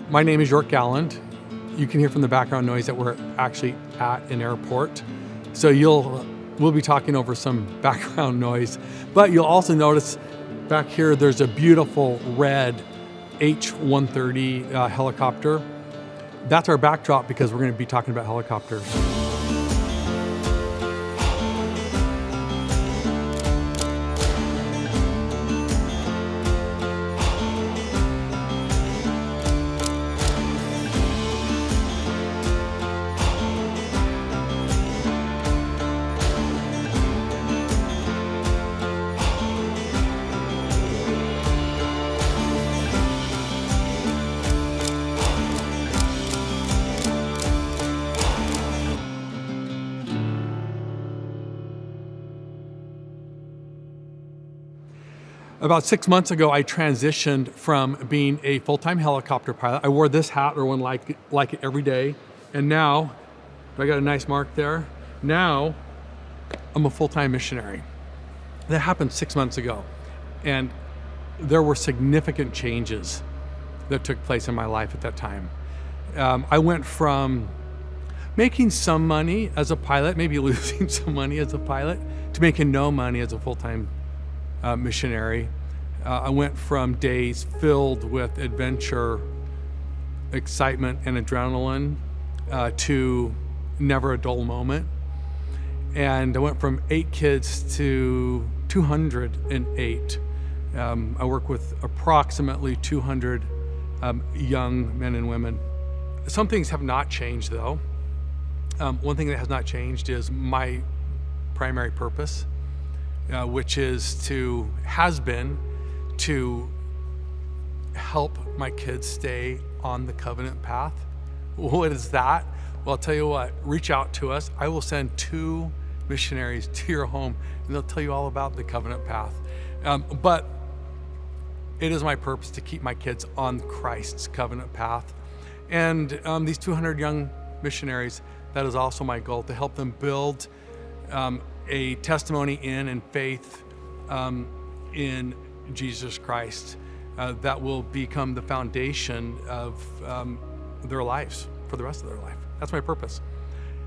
My name is York Galland. You can hear from the background noise that we're actually at an airport. So we'll be talking over some background noise, but you'll also notice back here there's a beautiful red H-130 helicopter. That's our backdrop because we're going to be talking about helicopters. About 6 months ago, I transitioned from being a full-time helicopter pilot. I wore this hat or one like it every day. And now, I got a nice mark there. Now, I'm a full-time missionary. That happened 6 months ago. And there were significant changes that took place in my life at that time. I went from making some money as a pilot, maybe losing some money as a pilot, to making no money as a full-time missionary. I went from days filled with adventure, excitement, and adrenaline to never a dull moment. And I went from 8 kids to 208. I work with approximately 200 young men and women. Some things have not changed though. One thing that has not changed is my primary purpose, which has been to help my kids stay on the covenant path. What is that? Well, I'll tell you what, reach out to us. I will send 2 missionaries to your home and they'll tell you all about the covenant path. But it is my purpose to keep my kids on Christ's covenant path. And these 200 young missionaries, that is also my goal, to help them build a testimony in and faith in Jesus Christ that will become the foundation of their lives for the rest of their life. That's my purpose.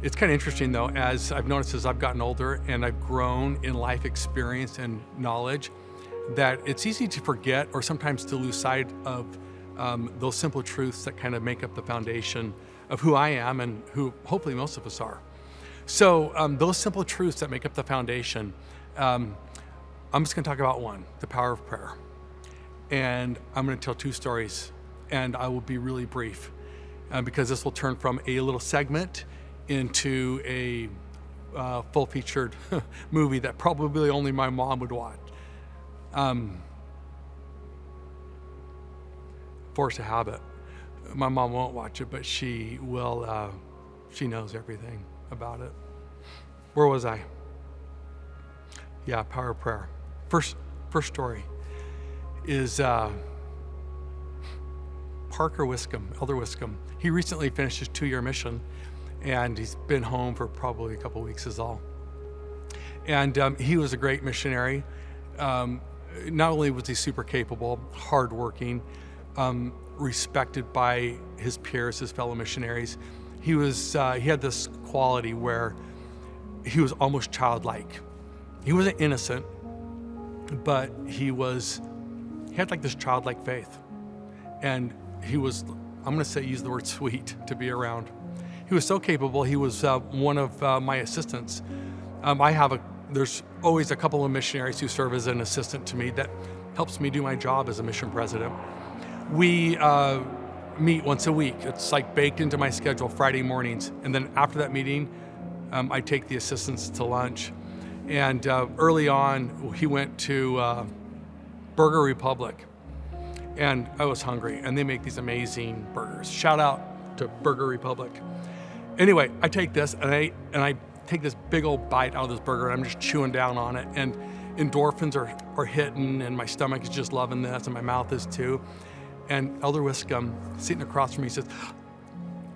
It's kind of interesting though, as I've noticed as I've gotten older and I've grown in life experience and knowledge, that it's easy to forget or sometimes to lose sight of those simple truths that kind of make up the foundation of who I am and who hopefully most of us are. So those simple truths that make up the foundation, I'm just gonna talk about one, the power of prayer. And I'm gonna tell 2 stories and I will be really brief because this will turn from a little segment into a full-featured movie that probably only my mom would watch. Force a habit. My mom won't watch it, but she will, she knows everything about it. Where was I? Yeah, power of prayer. First story is Parker Wiscombe, Elder Wiscombe. He recently finished his 2-year mission and he's been home for probably a couple weeks is all. And he was a great missionary. Not only was he super capable, hardworking, respected by his peers, his fellow missionaries, he had this quality where he was almost childlike. He wasn't innocent, but he had like this childlike faith. And he was, I'm gonna say, use the word sweet to be around. He was so capable. He was one of my assistants. There's always a couple of missionaries who serve as an assistant to me that helps me do my job as a mission president. We meet once a week. It's like baked into my schedule, Friday mornings. And then after that meeting, I take the assistants to lunch. And early on, he went to Burger Republic. And I was hungry, and they make these amazing burgers. Shout out to Burger Republic. Anyway, I take this, and I take this big old bite out of this burger, and I'm just chewing down on it. And endorphins are hitting, and my stomach is just loving this, and my mouth is too. And Elder Wiscombe, sitting across from me, says,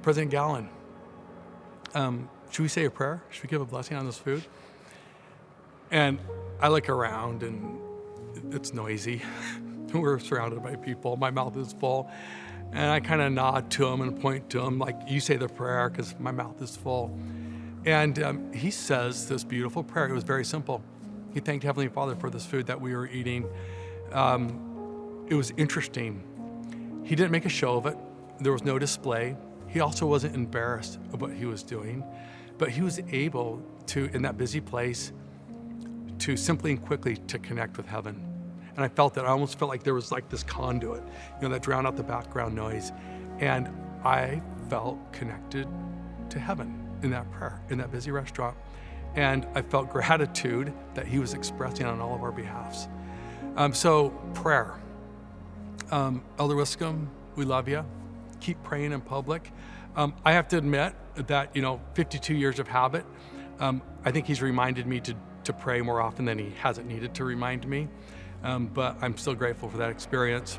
President Galland, should we say a prayer? Should we give a blessing on this food? And I look around and it's noisy. We're surrounded by people. My mouth is full. And I kind of nod to him and point to him, like, you say the prayer, because my mouth is full. And he says this beautiful prayer. It was very simple. He thanked Heavenly Father for this food that we were eating. It was interesting. He didn't make a show of it. There was no display. He also wasn't embarrassed of what he was doing, but he was able to, in that busy place, to simply and quickly to connect with heaven. And I felt that. I almost felt like there was like this conduit, that drowned out the background noise. And I felt connected to heaven in that prayer, in that busy restaurant. And I felt gratitude that he was expressing on all of our behalves. So prayer. Elder Wiscombe, we love you. Keep praying in public. I have to admit that, 52 years of habit, I think he's reminded me to pray more often than he hasn't needed to remind me. But I'm still grateful for that experience.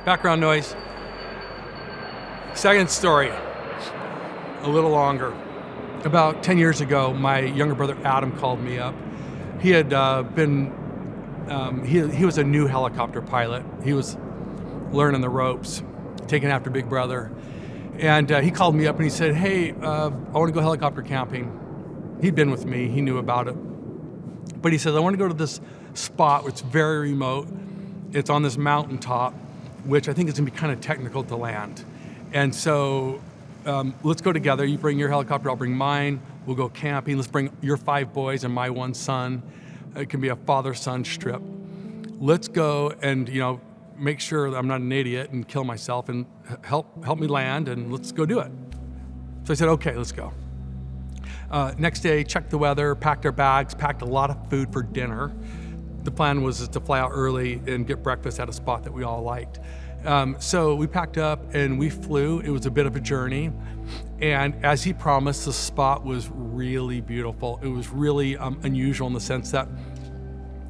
Background noise. Second story, a little longer. About 10 years ago, my younger brother Adam called me up. He had he was a new helicopter pilot. He was learning the ropes, taking after Big Brother. And he called me up and he said, hey, I want to go helicopter camping. He'd been with me, he knew about it. But he says, I want to go to this spot which is very remote. It's on this mountaintop, which I think is going to be kind of technical to land. And so let's go together. You bring your helicopter, I'll bring mine. We'll go camping. Let's bring your 5 boys and my 1 son. It can be a father-son trip. Let's go and, make sure that I'm not an idiot and kill myself and help me land, and let's go do it. So I said, okay, let's go. Next day, checked the weather, packed our bags, packed a lot of food for dinner. The plan was to fly out early and get breakfast at a spot that we all liked. So we packed up and we flew. It was a bit of a journey. And as he promised, the spot was really beautiful. It was really unusual in the sense that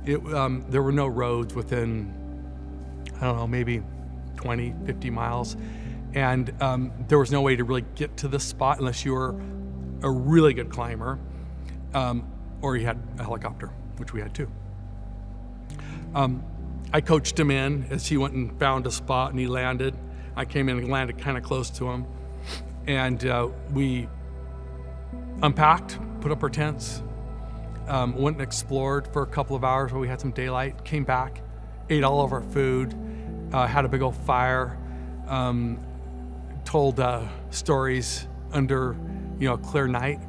there were no roads within, maybe 20, 50 miles. And there was no way to really get to this spot unless you were a really good climber, or you had a helicopter, which we had too. I coached him in as he went and found a spot and he landed. I came in and landed kind of close to him. And we unpacked, put up our tents, went and explored for a couple of hours where we had some daylight, came back, ate all of our food, had a big old fire, told stories under a clear night.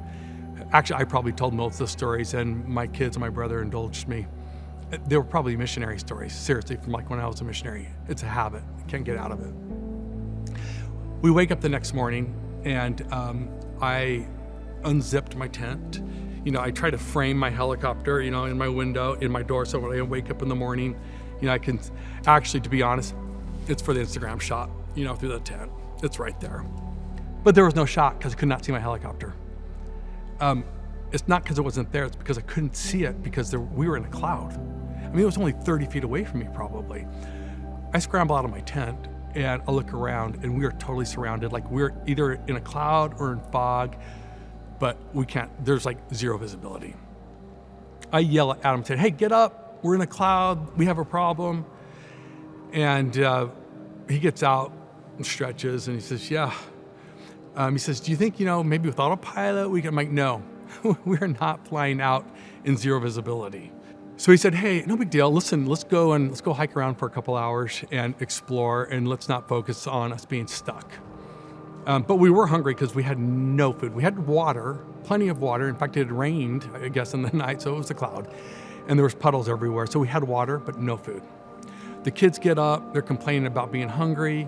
Actually, I probably told most of the stories, and my kids and my brother indulged me. They were probably missionary stories, seriously, from like when I was a missionary. It's a habit, I can't get out of it. We wake up the next morning, and I unzipped my tent. I try to frame my helicopter, in my window, in my door, so when I wake up in the morning, I can actually, to be honest, it's for the Instagram shot, through the tent. It's right there. But there was no shot because I could not see my helicopter. It's not because it wasn't there, it's because I couldn't see it because we were in a cloud. It was only 30 feet away from me probably. I scramble out of my tent and I look around and we are totally surrounded. Like we're either in a cloud or in fog, but there's like zero visibility. I yell at Adam and say, hey, get up, we're in a cloud, we have a problem. And he gets out and stretches and he says, yeah. He says, do you think, maybe with autopilot we can? I'm like, no, we're not flying out in zero visibility. So he said, hey, no big deal. Listen, let's go hike around for a couple hours and explore, and let's not focus on us being stuck. But we were hungry because we had no food. We had water, plenty of water. In fact, it had rained, I guess, in the night, so it was a cloud. And there was puddles everywhere. So we had water, but no food. The kids get up, they're complaining about being hungry,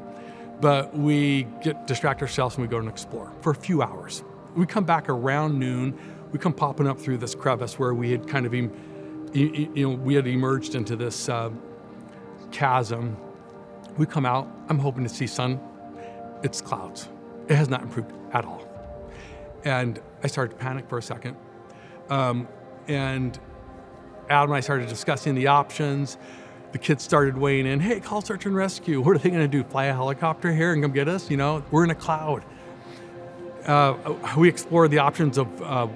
but we distract ourselves and we go and explore for a few hours. We come back around noon. We come popping up through this crevice where we had kind of we had emerged into this chasm. We come out, I'm hoping to see sun. It's clouds. It has not improved at all. And I started to panic for a second. And Adam and I started discussing the options. The kids started weighing in, hey, call search and rescue. What are they gonna do, fly a helicopter here and come get us? We're in a cloud. We explored the options of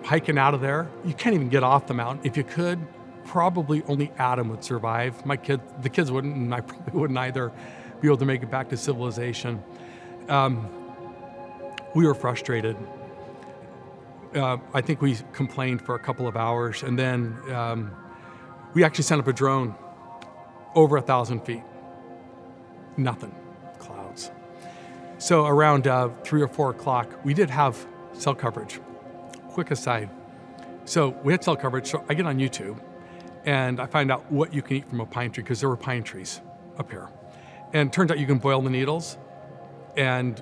hiking out of there. You can't even get off the mountain. If you could, probably only Adam would survive. The kids wouldn't, and I probably wouldn't either be able to make it back to civilization. We were frustrated. I think we complained for a couple of hours, and then we actually sent up a drone over 1,000 feet. Nothing, clouds. So around 3 or 4 o'clock, we did have cell coverage. Quick aside. So we had cell coverage, so I get on YouTube, and I find out what you can eat from a pine tree, because there were pine trees up here. And it turns out you can boil the needles, and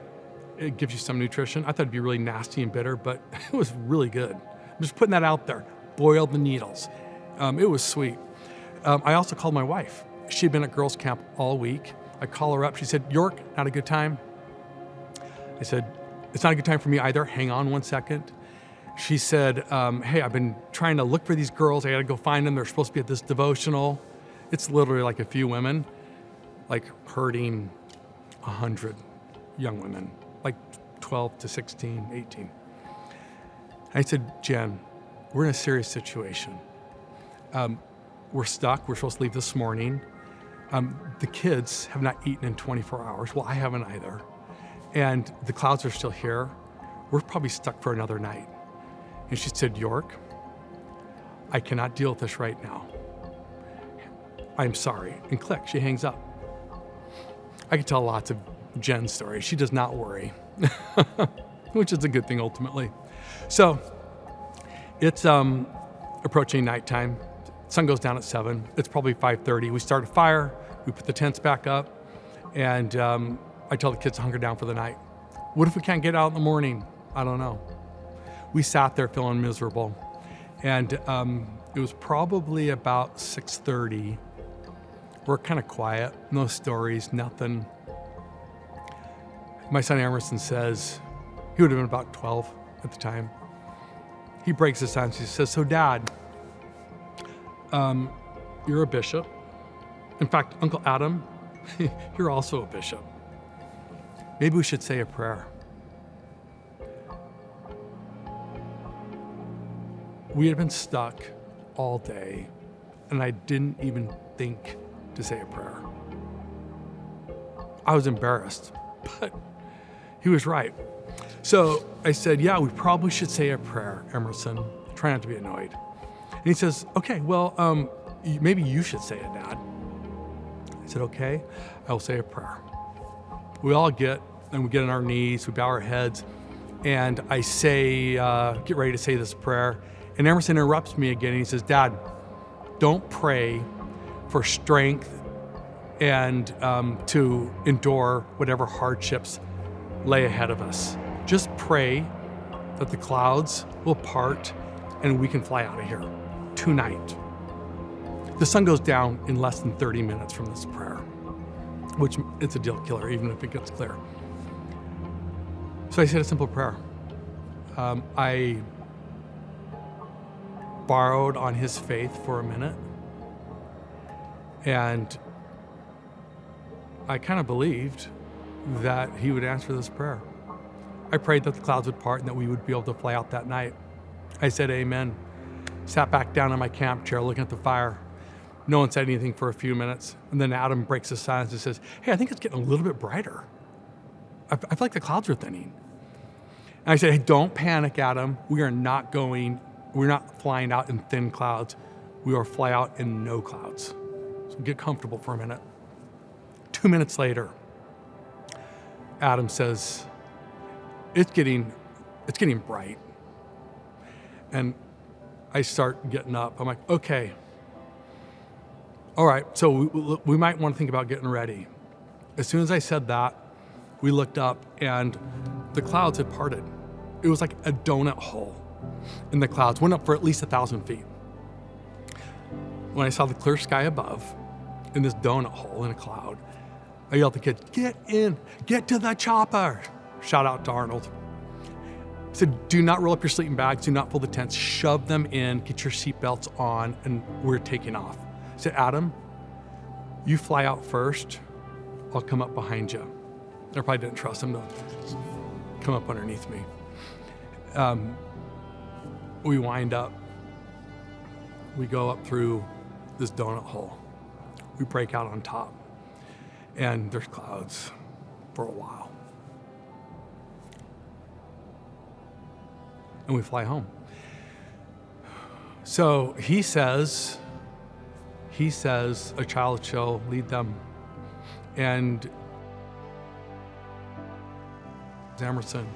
it gives you some nutrition. I thought it'd be really nasty and bitter, but it was really good. I'm just putting that out there. Boiled the needles. It was sweet. I also called my wife. She'd been at girls' camp all week. I call her up. She said, York, not a good time? I said, it's not a good time for me either. Hang on one second. She said, hey, I've been trying to look for these girls. I got to go find them. They're supposed to be at this devotional. It's literally like a few women, like herding 100 young women, like 12 to 16, 18. I said, Jen, we're in a serious situation. We're stuck. We're supposed to leave this morning. The kids have not eaten in 24 hours. Well, I haven't either. And the clouds are still here. We're probably stuck for another night. And she said, York, I cannot deal with this right now. I'm sorry. And click, she hangs up. I could tell lots of Jen's stories. She does not worry, which is a good thing ultimately. So it's approaching nighttime. Sun goes down at 7. It's probably 5:30. We start a fire. We put the tents back up. And I tell the kids to hunker down for the night. What if we can't get out in the morning? I don't know. We sat there feeling miserable. And it was probably about 6:30. We're kind of quiet, no stories, nothing. My son Emerson says, he would have been about 12 at the time. He breaks the silence. He says, so Dad, you're a bishop. In fact, Uncle Adam, you're also a bishop. Maybe we should say a prayer. We had been stuck all day, and I didn't even think to say a prayer. I was embarrassed, but he was right. So I said, yeah, we probably should say a prayer, Emerson. Try not to be annoyed. And he says, okay, well, maybe you should say it, Dad. I said, okay, I will say a prayer. We all get on our knees, we bow our heads, and I say, get ready to say this prayer. And Emerson interrupts me again, and he says, Dad, don't pray for strength and to endure whatever hardships lay ahead of us. Just pray that the clouds will part and we can fly out of here tonight. The sun goes down in less than 30 minutes from this prayer, which it's a deal killer, even if it gets clear. So I said a simple prayer. I borrowed on his faith for a minute, and I kind of believed that he would answer this prayer. I prayed that the clouds would part and that we would be able to fly out that night. I said amen. Sat back down in my camp chair looking at the fire. No one said anything for a few minutes. And then Adam breaks the silence and says, hey, I think it's getting a little bit brighter. I feel like the clouds are thinning. And I said, hey, don't panic, Adam. We're not flying out in thin clouds. We will fly out in no clouds. So get comfortable for a minute. 2 minutes later, Adam says, it's getting bright. And I start getting up. I'm like, okay. All right, so we might want to think about getting ready. As soon as I said that, we looked up and the clouds had parted. It was like a donut hole in the clouds, went up for at least 1,000 feet. When I saw the clear sky above, in this donut hole in a cloud, I yelled at the kids, get in, get to the chopper. Shout out to Arnold. I said, do not roll up your sleeping bags, do not fold the tents, shove them in, get your seatbelts on, and we're taking off. I said, Adam, you fly out first, I'll come up behind you. I probably didn't trust him to come up underneath me. We wind up, we go up through this donut hole. We break out on top, and there's clouds for a while. And we fly home. So he says, a child shall lead them. And Emerson,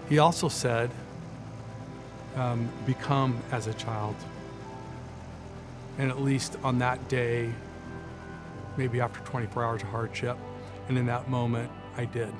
he also said, become as a child. And at least on that day, maybe after 24 hours of hardship, and in that moment, I did.